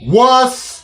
What's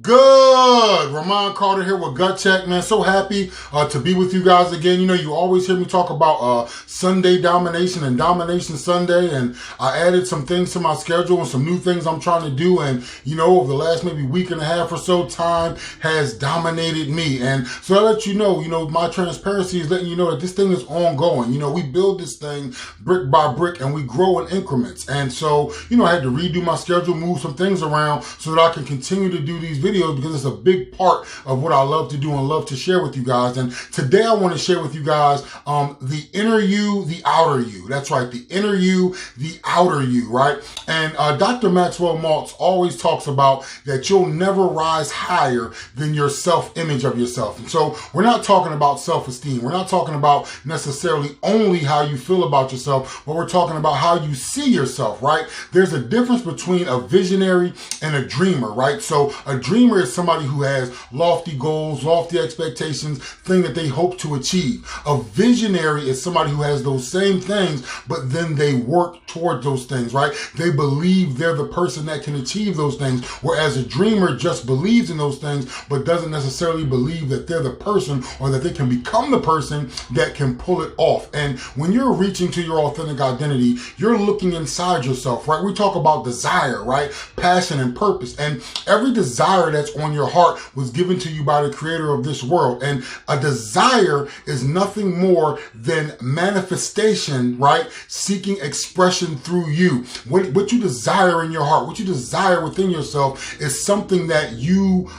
good? Ramon Carter here with Gut Check, man. So happy to be with you guys again. You know, you always hear me talk about Sunday domination and Domination Sunday, and I added some things to my schedule and some new things I'm trying to do. And you know, over the last maybe week and a half or so, time has dominated me. And so I let you know, my transparency is letting you know that this thing is ongoing. You know, we build this thing brick by brick and we grow in increments. And so, I had to redo my schedule, move some things around so that I can continue to do these videos, because it's a big part of what I love to do and love to share with you guys. And today I want to share with you guys the inner you, the outer you. That's right, the inner you, the outer you, right? And Dr. Maxwell Maltz always talks about that you'll never rise higher than your self-image of yourself. And so we're not talking about self-esteem. We're not talking about necessarily only how you feel about yourself, but we're talking about how you see yourself, right? There's a difference between a visionary and a dreamer, right? So a dreamer is somebody who has lofty goals, lofty expectations, things that they hope to achieve. A visionary is somebody who has those same things, but then they work toward those things, right? They believe they're the person that can achieve those things, whereas a dreamer just believes in those things, but doesn't necessarily believe that they're the person or that they can become the person that can pull it off. And when you're reaching to your authentic identity, you're looking inside yourself, right? We talk about desire, right? Passion and purpose. And every desire that's on your heart was given to you by the creator of this world. And a desire is nothing more than manifestation, right? Seeking expression through you. What you desire in your heart, what you desire within yourself is something that you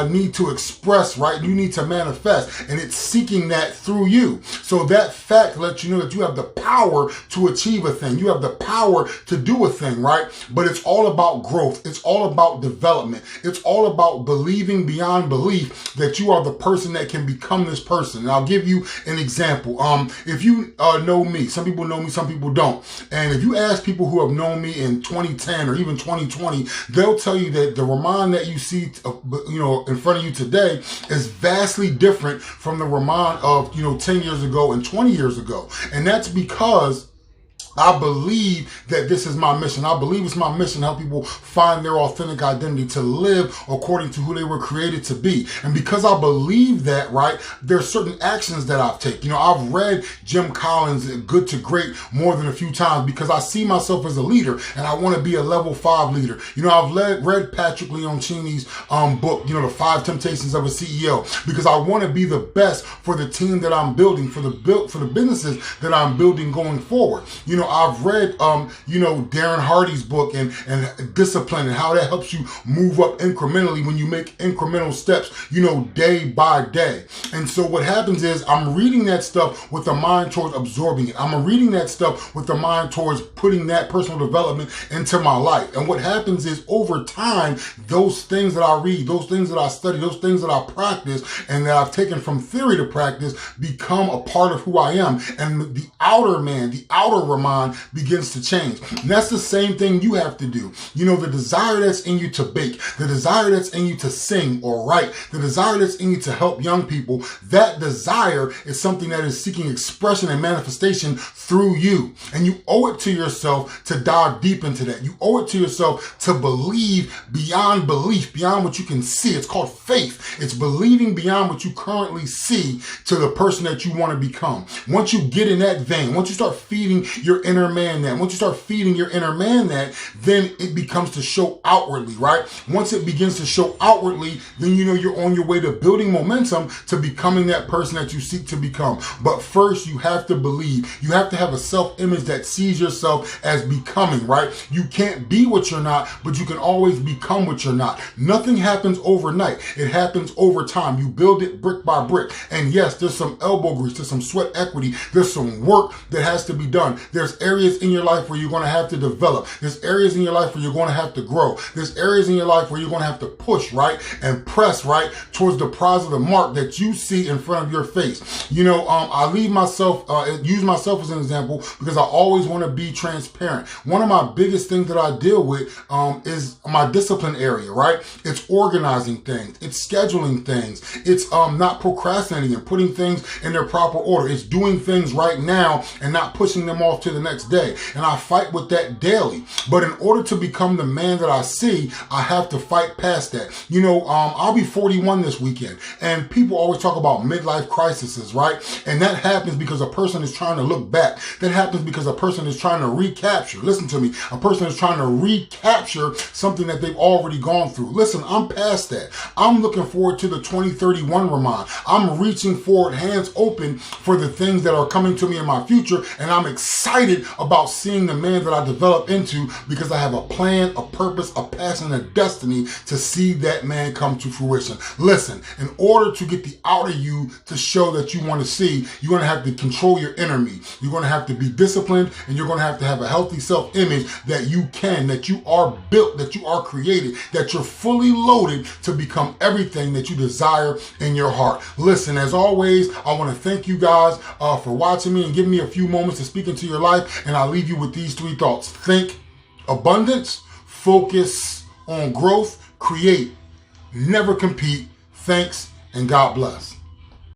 need to express, right? You need to manifest, and it's seeking that through you. So that fact lets you know that you have the power to achieve a thing. You have the power to do a thing, right? But it's all about growth. It's all about development. It's all about believing beyond belief that you are the person that can become this person. And I'll give you an example. If you know me, some people know me, some people don't. And if you ask people who have known me in 2010 or even 2020, they'll tell you that the Ramon that you see, in front of you today is vastly different from the Ramon of, 10 years ago and 20 years ago. And that's because I believe that this is my mission. I believe it's my mission to help people find their authentic identity, to live according to who they were created to be. And because I believe that, right, there's certain actions that I've taken. I've read Jim Collins' Good to Great more than a few times because I see myself as a leader and I want to be a level 5 leader. I've read Patrick Leoncini's book, The 5 Temptations of a CEO, because I want to be the best for the team that I'm building, for the businesses that I'm building going forward. I've read, Darren Hardy's book and Discipline, and how that helps you move up incrementally when you make incremental steps, day by day. And so what happens is I'm reading that stuff with the mind towards absorbing it. I'm reading that stuff with the mind towards putting that personal development into my life. And what happens is over time, those things that I read, those things that I study, those things that I practice, and that I've taken from theory to practice become a part of who I am. And the outer man, the outer Ramon, begins to change. And that's the same thing you have to do. The desire that's in you to bake, the desire that's in you to sing or write, the desire that's in you to help young people, that desire is something that is seeking expression and manifestation through you. And you owe it to yourself to dive deep into that. You owe it to yourself to believe beyond belief, beyond what you can see. It's called faith. It's believing beyond what you currently see to the person that you want to become. Once you get in that vein, once you start feeding your inner man that, once you start feeding your inner man that, then it becomes to show outwardly, right? Once it begins to show outwardly, then you're on your way to building momentum to becoming that person that you seek to become. But first, you have to believe. You have to have a self-image that sees yourself as becoming, right? You can't be what you're not, but you can always become what you're not. Nothing happens overnight. It happens over time. You build it brick by brick. And yes, there's some elbow grease, there's some sweat equity, there's some work that has to be done. There's areas in your life where you're going to have to develop. There's areas in your life where you're going to have to grow. There's areas in your life where you're going to have to push, right? And press, right? Towards the prize of the mark that you see in front of your face. I use myself as an example because I always want to be transparent. One of my biggest things that I deal with is my discipline area, right? It's organizing things. It's scheduling things. It's not procrastinating and putting things in their proper order. It's doing things right now and not pushing them off to the next day. And I fight with that daily. But in order to become the man that I see, I have to fight past that. You know, I'll be 41 this weekend, and people always talk about midlife crises, right? And that happens because a person is trying to look back. That happens because a person is trying to recapture. Listen to me. A person is trying to recapture something that they've already gone through. Listen, I'm past that. I'm looking forward to the 2031 Ramon. I'm reaching forward, hands open for the things that are coming to me in my future, and I'm excited about seeing the man that I develop into, because I have a plan, a purpose, a passion, a destiny to see that man come to fruition. Listen, in order to get the outer you to show that you want to see, you're going to have to control your inner me. You're going to have to be disciplined, and you're going to have a healthy self-image that you can, that you are built, that you are created, that you're fully loaded to become everything that you desire in your heart. Listen, as always, I want to thank you guys for watching me and giving me a few moments to speak into your life, and I'll leave you with these 3 thoughts. Think abundance, focus on growth, create, never compete. Thanks, and God bless.